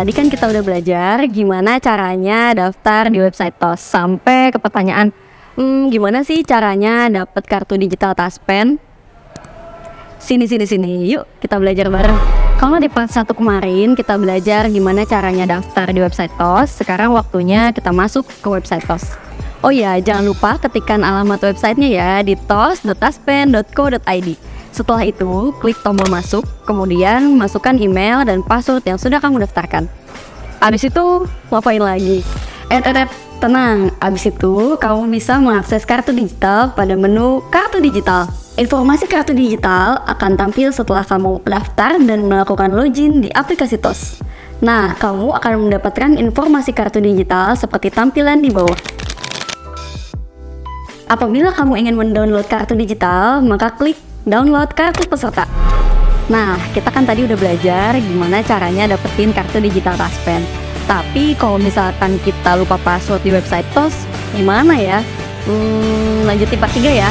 tadi kan kita udah belajar gimana caranya daftar di website TOS. Sampai ke pertanyaan, gimana sih caranya dapat kartu digital Taspen? Sini, yuk kita belajar bareng. Kalau di part 1 kemarin kita belajar gimana caranya daftar di website TOS, sekarang waktunya kita masuk ke website TOS. Oh iya, jangan lupa ketikkan alamat websitenya ya di tos.taspen.co.id. Setelah itu, klik tombol masuk, kemudian masukkan email dan password yang sudah kamu daftarkan. Abis itu, ngapain lagi? Tenang, abis itu kamu bisa mengakses kartu digital pada menu kartu digital. Informasi kartu digital akan tampil setelah kamu daftar dan melakukan login di aplikasi TOS. Nah, kamu akan mendapatkan informasi kartu digital seperti tampilan di bawah. Apabila kamu ingin mendownload kartu digital, maka klik download kartu peserta. Nah, kita kan tadi udah belajar gimana caranya dapetin kartu digital Taspen. Tapi kalau misalkan kita lupa password di website TOS, gimana ya? Lanjut di part 3 ya.